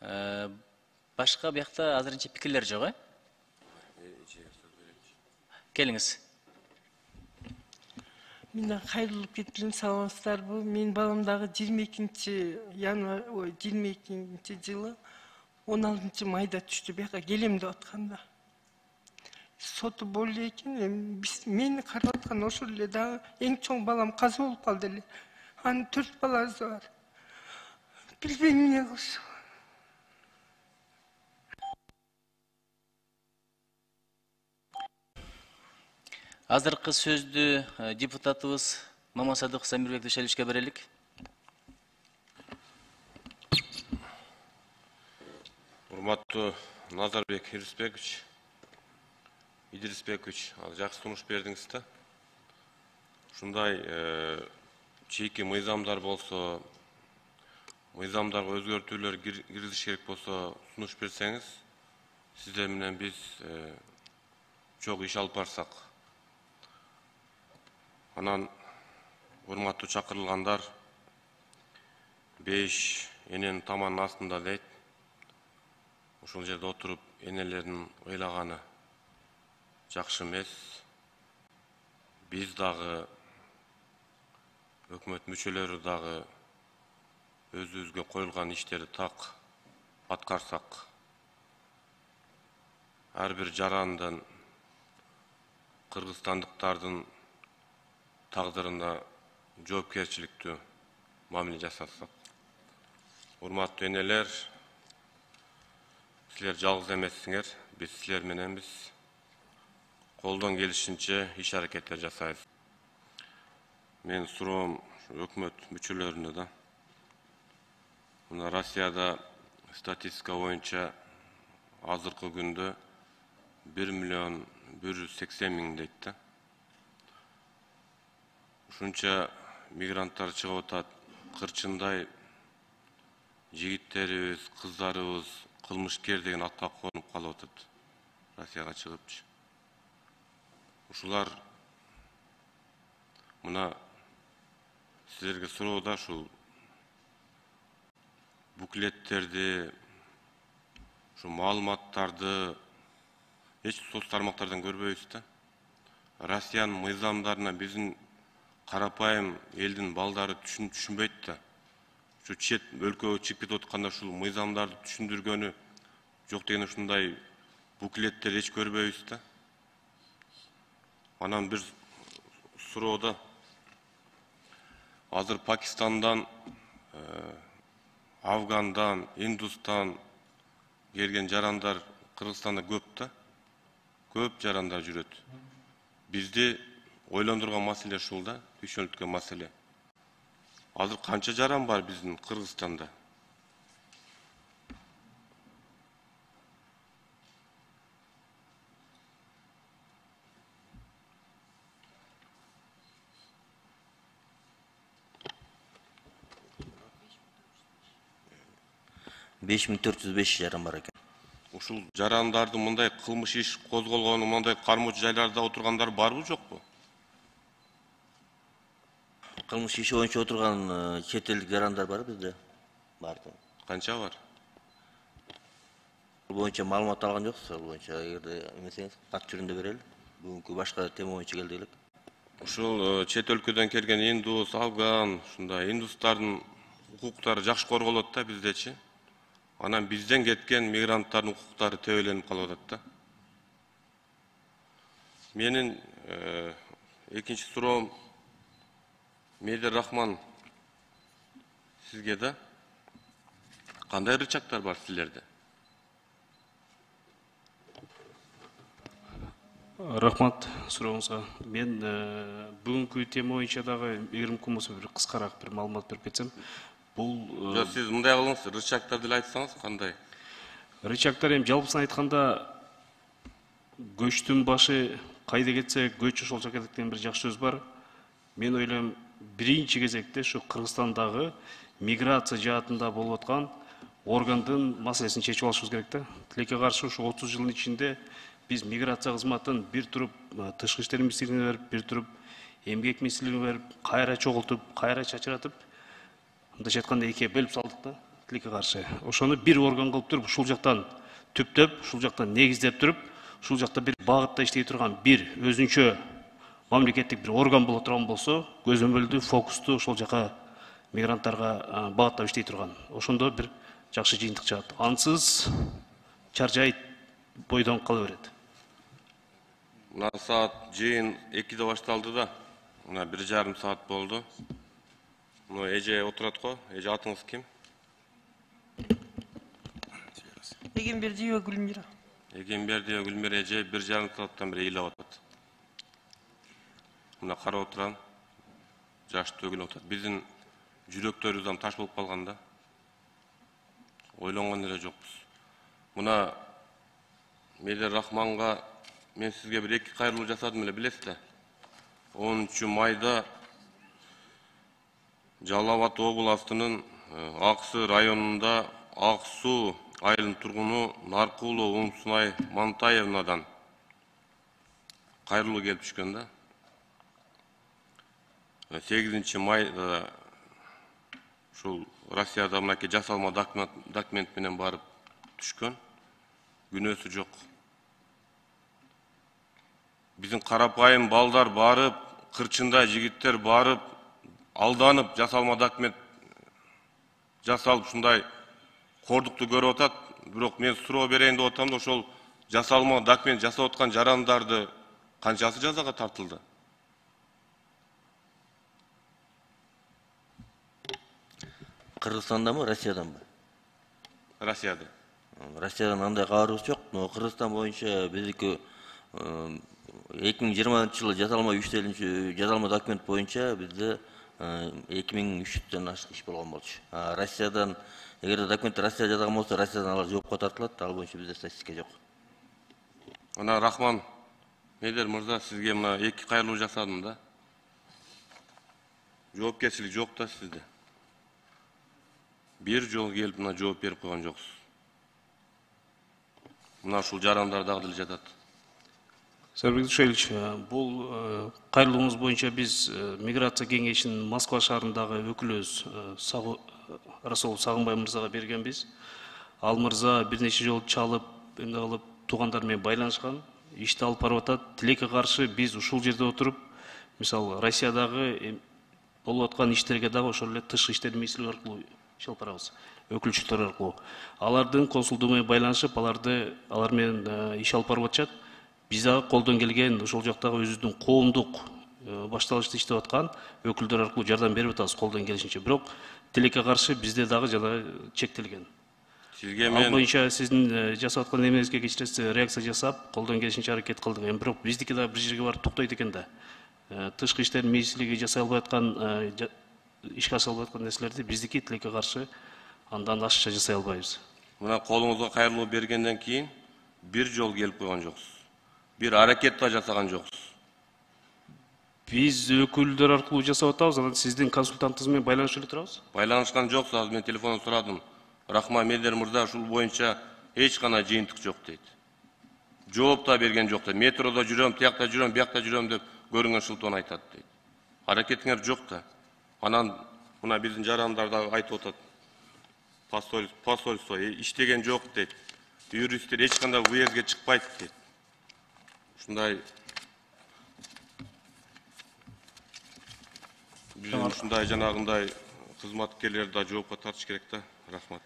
Башка биякта азырынча пикирлер жок, Келиңиз. Мені қайрылып кеткен саламатсыздар. Бұл мен баламдағы 22 январ, 22 жылы 16 майда түшті бияқа келем деп отқанда. Соты болу екен, мені қарап отқан ошол эле дагы эң чоң балам каза болуп калды эле. Анын 4 баласы бар. Билбейм эмне кылышым. Азыркы сөздү депутатыбыз Мамасадык Самирбек Дүйшөлүшкө берелик. Урматтуу Назарбек Идирисбекович, жакшы сунуш бердиңиз да. Ушундай чийки мыйзамдар болсо, мыйзамдарга өзгөртүүлөр киргизиш керек болсо, сунуш берсеңиз, сиздер менен биз чогуу иш алып барсак. Анан урматтуу чакырылгандар 5 эненин таманын астында дейт. Ушул жерде отуруп энелерин ыйлаганы жакшы эмес. Биз дагы өкмөт мүчөлөрү дагы өзүбүзгө коюлган иштерди так аткарсак, ар бир жарандын, кыргызстандыктардын тагдырына жоопкерчиликтүү мамиле жасасак. Урматтуу энелер, силер жалгыз эмессиңер, биз силер мененбиз. Колдон келишинче иш аракеттер жасайбыз. Мен суроом өкмөт мүчөлөрүнө да. Мына Россияда статистика боюнча азыркы күндө 1 180 000 дейт да. Ушунча мигранттар чыгып атат, кырчындай жигиттерибиз, кыздарыбыз кылмышкер деген атка конуп калып атат. Россияга чыгыпчы. Ушулар мына силерге суроодо ушул буклеттерди, ушу маалыматтарды эч соц тармактардан көрбөйбүз да. Россиянын мыйзамдарына биздин карапайым элдин балдары түшүнбөйт да. Şu çet өлкөгө чыгып кетип атканда ушул мыйзамдарды түшүндүргөнү жок деген ушундай буклеттер эч көрбөйбүз да. Анан бир суроодо азыр Пакистандан, Афгандан, Индустан келген жарандар Кыргызстанда көп да. Көп жарандар жүрөт. Бизди ойлондурган маселе ушул да, түйшөнүткөн маселе. Азыр канча жаран бар биздин Кыргызстанда? жаран бар экен. Ушул жарандардын мындай кылмыш иш козголгону, мындай кармоочу жайларда отургандар барбы жокпу? Кылмыш иши боюнча отурган чет элдик жарандар бар бизде? Бар. Канча бар? Бул боюнча маалымат алган жоксуз, бул боюнча эгерде эмесеңиз кат түрүндө берели. Бүгүнкү башка тема боюнча келди элек. Ушул чет өлкөдөн келген индус, афган, ушундай индустардын укуктары жакшы корголот да биздечи. Анан бизден кеткен мигранттардын укуктары тебеленип калып атат да. Менин экинчи суроом Медер Рахман сизге да. Кандай рычагдар бар силерде? Рахмат сурооңузга. Мен бүгүнкү тема боюнча дагы эгер мүмкүн болсо бир кыскараак бир маалымат берип кетсем. Бул сиз мындай кылыңыз, рычагдарды эле айтсаңыз кандай? Рычагдар эми жалпысын айтканда көчтүн башы кайда кетсе көч ошол жака кетет деген бир жакшы сөз бар. Мен ойлойм биринчи кезекте şu Кыргызстандагы миграция жаатында болуп аткан органдын маселесин чечип алышыбыз керек да. Тилекке каршы ушу 30 жылдын ичинде биз миграция кызматын бир туруп тышкы иштер министрлигине берип, бир туруп эмгек министрлигине берип, кайра чогултуп, кайра чачыратып, мындайча айтканда экиге бөлүп салдык да. тилекке каршы. Ошону бир орган кылып туруп, ушул жактан түптөп, ушул жактан негиздеп туруп, ушул жакта бир багытта иштей турган бир өзүнчө мамлекеттик бир орган боло турган болсо, көзөмөлдүү, фокустуу ошол жака мигранттарга багыттап иштей турган. Ошондо бир жакшы жыйынтык чыгат. Ансыз чаржай бойдон кала берет. Мына саат жыйын 2'de башталды да. Мына 1,5 саат болду. Мына эже отурат го. Эже атыңыз ким? Эгембердиева Гүлмира. Эгембердиева Гүлмира эже 1,5 сааттан бери ыйлап атат. Мына карап отурам. Жаш төгүлүп атат. Биздин жүрөктөрүбүз таш болуп калган да. Ойлонгон эле жокпуз. Мына Медер Рахманга мен сизге бир 2 кайрылуу жасадым эле, билесиз да. 10 майда Жалал Абад областынын Аксы районунда Ак Суу айылынын тургуну Наркулова Умсунай Мантаевнадан кайрылуу келип түшкөн да. 8 майда ушул Россияда мынакей жасалма документ менен барып түшкөн. Күнөөсү жок. Биздин карапайым балдар барып, кырчындай жигиттер барып, алданып жасалма документ жасалып ушундай кордукту көрүп атат. Бирок мен суроо берейин деп атам да, ошол жасалма документ жасап аткан жарандарды канчасы жазага тартылды? Кыргызстанданбы, Россияданбы? Россияда. Россиядан андай кабарыбыз жок. Но Кыргызстан боюнча биздики 2020 жылы жасалма документ боюнча бизде 2300дөн ашык иш болгон болчу. Россиядан, эгерде документти Россия жасаган болсо, Россиядан алар жоопко тартылат. Ал боюнча бизде статистика жок. Мына Рахман Медер мырза, сизге мына 2 кайрылуу жасадым да. Жоопкерчилик жок да сизде. Бир жол келип мына жооп берип койгон жоксуз. Мына ушул жарандар дагы деле жатат. Сарбек Душевич, бул кайрылуубуз боюнча биз миграция кеңешинин Москва шаарындагы өкүлүбүз Расул Сагынбай мырзага бергенбиз. Ал мырза бир нече жолу чалып, эмне кылып туугандар менен байланышкан, ишти алып барып атат. Тилекке каршы биз ушул жерде отуруп, мисалы Россиядагы болуп аткан иштерге дагы ошол эле тышкы иштер министрлиги аркылуу иш алып барабыз. Өкүлчүлүктөр аркылуу. Алардын консулдугу менен байланышып, алар менен иш алып барып атышат. Биз дагы колдон келген ошол жактагы өзүбүздүн коомдук башталышты иштеп аткан өкүлдөр аркылуу жардам берип атабыз колдон келишинче. Бирок тилекке каршы бизде дагы жана чектелген. Сизге Ал боюнча сиздин жасап аткан эмеңизге кечиресиз реакция жасап, колдон келишинче аракет кылдык. Эми бирок биздики дагы бир жерге барып токтойт экен да. Тышкы иштер министрлиги жасай албай аткан, ишке аса албай аткан нерселерди биздики тилекке каршы андан ашыкча жасай албайбыз. Мына колуңузга кайрылуу бергенден кийин бир жол келип койгон жоксуз. Бир аракет да жасаган жоксуз. Биз өкүлдөр аркылуу жасап атабыз, анан сиздин консультантыңыз менен байланышып эле турабыз. Байланышкан жоксуз, азыр мен телефондон сурадым. Рахман Медер мырза ушул боюнча эч кандай жыйынтык жок дейт. Жооп да берген жок дейт. Метрода жүрөм, тиякта жүрөм, биякта жүрөм деп көрүнгөн шылтоон айтат дейт. Аракетиңер жок да. Анан мына биздин жарандар да айтып атат. Посольство иштеген жок дейт. Юристтер эч кандай уездге чыкпайт дейт. Ушундай биздин ушундай жанагындай кызматкерлерди да жоопко тартыш керек да. Рахмат.